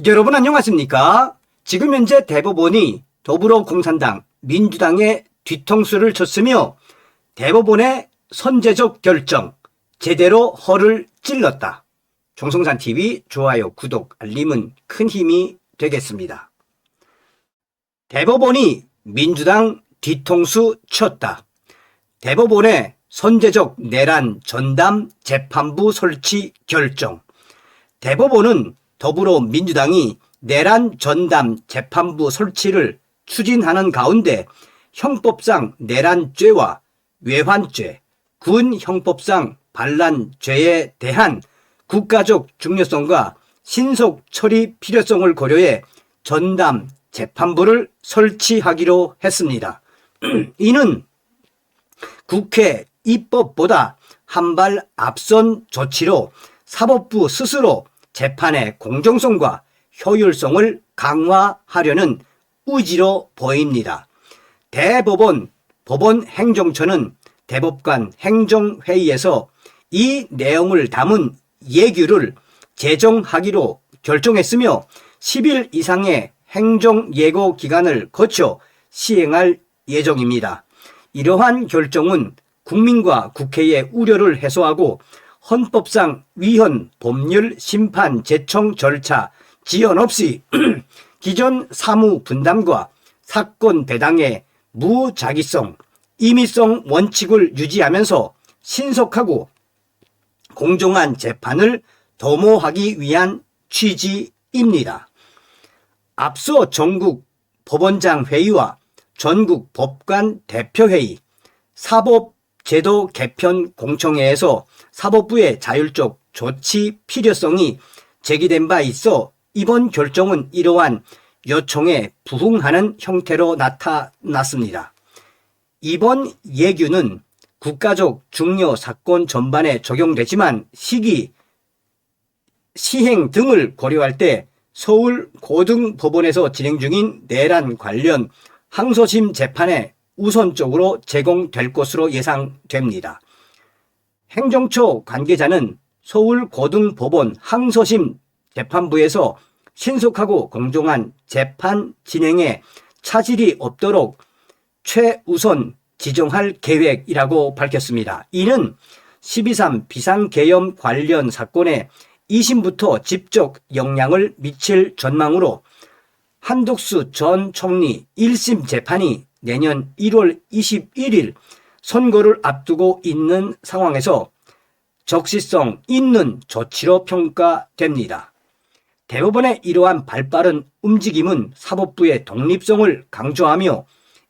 여러분 안녕하십니까? 지금 현재 대법원이 더불어공산당, 민주당의 뒤통수를 쳤으며 대법원의 선제적 결정 제대로 허를 찔렀다. 정성산TV 좋아요, 구독, 알림은 큰 힘이 되겠습니다. 대법원이 민주당 뒤통수 쳤다. 대법원의 선제적 내란 전담 재판부 설치 결정. 대법원은 더불어민주당이 내란 전담 재판부 설치를 추진하는 가운데 형법상 내란죄와 외환죄, 군 형법상 반란죄에 대한 국가적 중요성과 신속 처리 필요성을 고려해 전담 재판부를 설치하기로 했습니다. 이는 국회 입법보다 한 발 앞선 조치로 사법부 스스로 재판의 공정성과 효율성을 강화하려는 의지로 보입니다. 대법원, 법원행정처는 대법관 행정회의에서 이 내용을 담은 예규를 제정하기로 결정했으며 10일 이상의 행정예고 기간을 거쳐 시행할 예정입니다. 이러한 결정은 국민과 국회의 우려를 해소하고 헌법상 위헌 법률 심판 제청 절차 지연 없이 기존 사무 분담과 사건 배당의 무작위성, 임의성 원칙을 유지하면서 신속하고 공정한 재판을 도모하기 위한 취지입니다. 앞서 전국 법원장 회의와 전국 법관 대표회의, 사법제도 개편 공청회에서 사법부의 자율적 조치 필요성이 제기된 바 있어 이번 결정은 이러한 요청에 부응하는 형태로 나타났습니다. 이번 예규는 국가적 중요 사건 전반에 적용되지만 시기, 시행 등을 고려할 때 서울 고등법원에서 진행 중인 내란 관련 항소심 재판에 우선적으로 제공될 것으로 예상됩니다. 행정처 관계자는 서울고등법원 항소심 재판부에서 신속하고 공정한 재판 진행에 차질이 없도록 최우선 지정할 계획이라고 밝혔습니다. 이는 12.3 비상계엄 관련 사건에 2심부터 직접 영향을 미칠 전망으로 한덕수 전 총리 1심 재판이 내년 1월 21일 선거를 앞두고 있는 상황에서 적시성 있는 조치로 평가됩니다. 대법원의 이러한 발빠른 움직임은 사법부의 독립성을 강조하며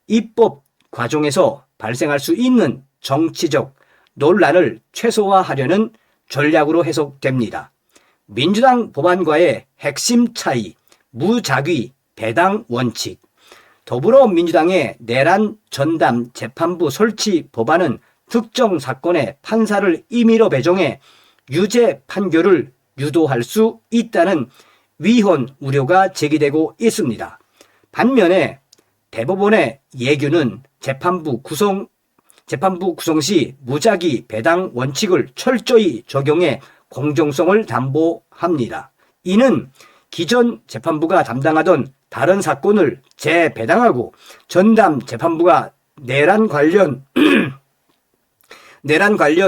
입법 과정에서 발생할 수 있는 정치적 논란을 최소화하려는 전략으로 해석됩니다. 민주당 법안과의 핵심 차이, 무작위 배당 원칙, 더불어민주당의 내란 전담 재판부 설치 법안은 특정 사건의 판사를 임의로 배정해 유죄 판결을 유도할 수 있다는 위헌 우려가 제기되고 있습니다. 반면에 대법원의 예규는 재판부 구성 시 무작위 배당 원칙을 철저히 적용해 공정성을 담보합니다. 이는 기존 재판부가 담당하던 다른 사건을 재배당하고 전담 재판부가 내란 관련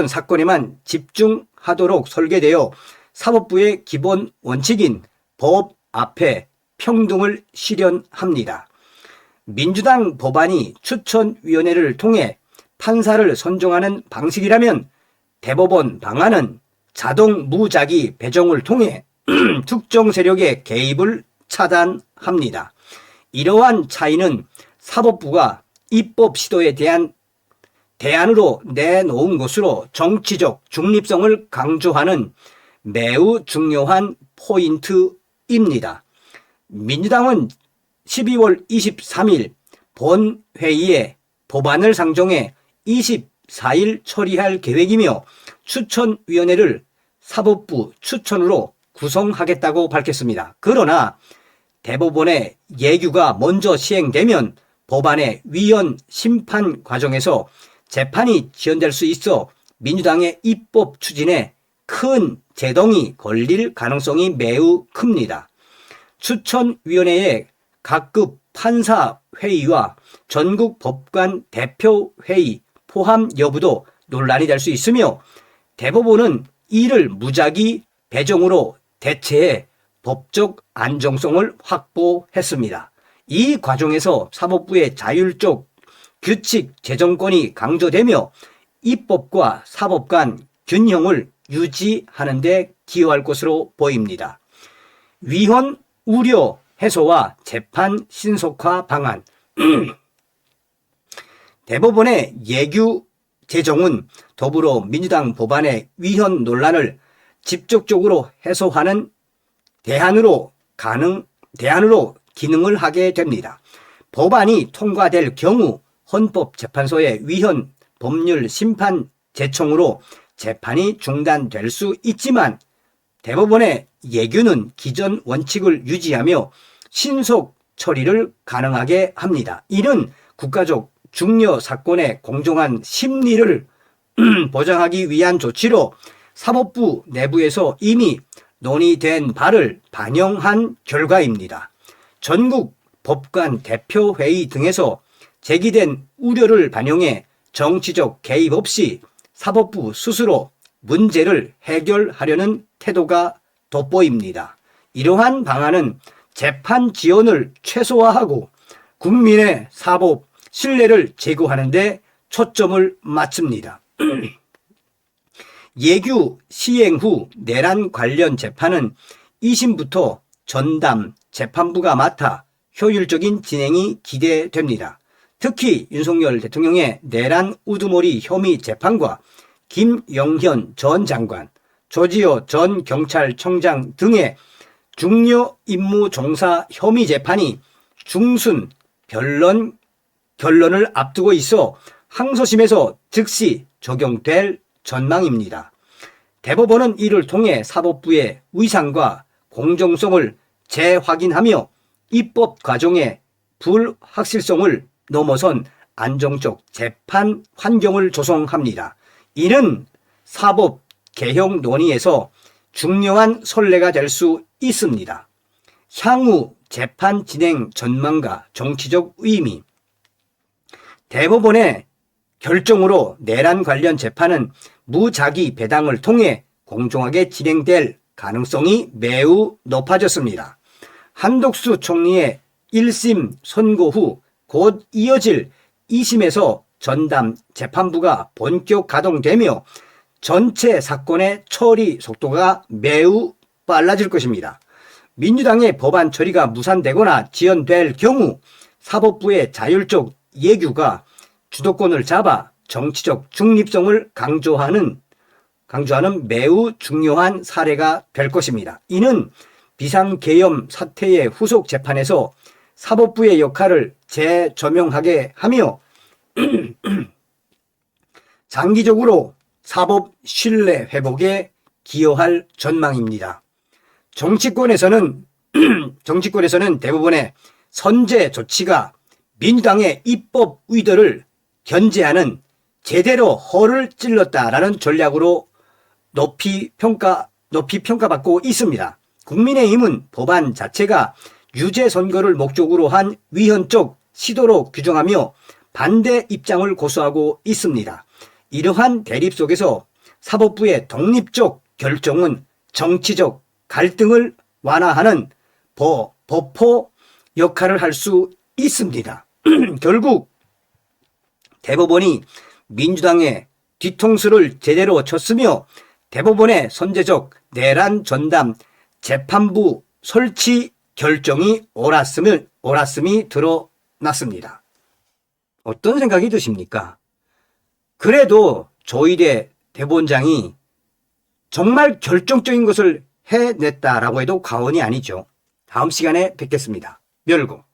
사건에만 집중하도록 설계되어 사법부의 기본 원칙인 법 앞에 평등을 실현합니다. 민주당 법안이 추천위원회를 통해 판사를 선정하는 방식이라면 대법원 방안은 자동 무작위 배정을 통해 특정 세력의 개입을 차단합니다. 이러한 차이는 사법부가 입법 시도에 대한 대안으로 내놓은 것으로 정치적 중립성을 강조하는 매우 중요한 포인트입니다. 민주당은 12월 23일 본회의에 법안을 상정해 24일 처리할 계획이며 추천위원회를 사법부 추천으로 구성하겠다고 밝혔습니다. 그러나 대법원의 예규가 먼저 시행되면 법안의 위헌 심판 과정에서 재판이 지연될 수 있어 민주당의 입법 추진에 큰 제동이 걸릴 가능성이 매우 큽니다. 추천위원회의 각급 판사회의와 전국 법관 대표회의 포함 여부도 논란이 될 수 있으며 대법원은 이를 무작위 배정으로 대체해 법적 안정성을 확보했습니다. 이 과정에서 사법부의 자율적 규칙 제정권이 강조되며 입법과 사법 간 균형을 유지하는 데 기여할 것으로 보입니다. 위헌 우려 해소와 재판 신속화 방안 대법원의 예규 제정은 더불어민주당 법안의 위헌 논란을 직접적으로 해소하는 대안으로 기능을 하게 됩니다. 법안이 통과될 경우 헌법재판소의 위헌 법률 심판 제청으로 재판이 중단될 수 있지만 대법원의 예규는 기존 원칙을 유지하며 신속 처리를 가능하게 합니다. 이는 국가적 중요 사건의 공정한 심리를 보장하기 위한 조치로 사법부 내부에서 이미 논의된 바를 반영한 결과입니다. 전국 법관 대표회의 등에서 제기된 우려를 반영해 정치적 개입 없이 사법부 스스로 문제를 해결하려는 태도가 돋보입니다. 이러한 방안은 재판 지연을 최소화하고 국민의 사법 신뢰를 제고하는 데 초점을 맞춥니다. 예규 시행 후 내란 관련 재판은 2심부터 전담 재판부가 맡아 효율적인 진행이 기대됩니다. 특히 윤석열 대통령의 내란 우두머리 혐의 재판과 김영현 전 장관, 조지호 전 경찰청장 등의 중요 임무 종사 혐의 재판이 중순 결론을 앞두고 있어 항소심에서 즉시 적용될 전망입니다. 대법원은 이를 통해 사법부의 위상과 공정성을 재확인하며 입법 과정의 불확실성을 넘어선 안정적 재판 환경을 조성합니다. 이는 사법 개혁 논의에서 중요한 선례가 될 수 있습니다. 향후 재판 진행 전망과 정치적 의미 대법원의 결정으로 내란 관련 재판은 무작위 배당을 통해 공정하게 진행될 가능성이 매우 높아졌습니다. 한덕수 총리의 1심 선고 후 곧 이어질 2심에서 전담 재판부가 본격 가동되며 전체 사건의 처리 속도가 매우 빨라질 것입니다. 민주당의 법안 처리가 무산되거나 지연될 경우 사법부의 자율적 예규가 주도권을 잡아 정치적 중립성을 강조하는 매우 중요한 사례가 될 것입니다. 이는 비상계엄 사태의 후속 재판에서 사법부의 역할을 재조명하게 하며 장기적으로 사법 신뢰 회복에 기여할 전망입니다. 정치권에서는 대부분의 선제 조치가 민주당의 입법 의도를 견제하는 제대로 허를 찔렀다라는 전략으로 높이 평가받고 있습니다. 국민의힘은 법안 자체가 유죄 선고를 목적으로 한 위헌적 시도로 규정하며 반대 입장을 고수하고 있습니다. 이러한 대립 속에서 사법부의 독립적 결정은 정치적 갈등을 완화하는 버퍼 역할을 할 수 있습니다. 결국 대법원이 민주당의 뒤통수를 제대로 쳤으며 대법원의 선제적 내란 전담 재판부 설치 결정이 옳았음이 드러났습니다. 어떤 생각이 드십니까? 그래도 조희대 대법원장이 정말 결정적인 것을 해냈다라고 해도 과언이 아니죠. 다음 시간에 뵙겠습니다. 멸고.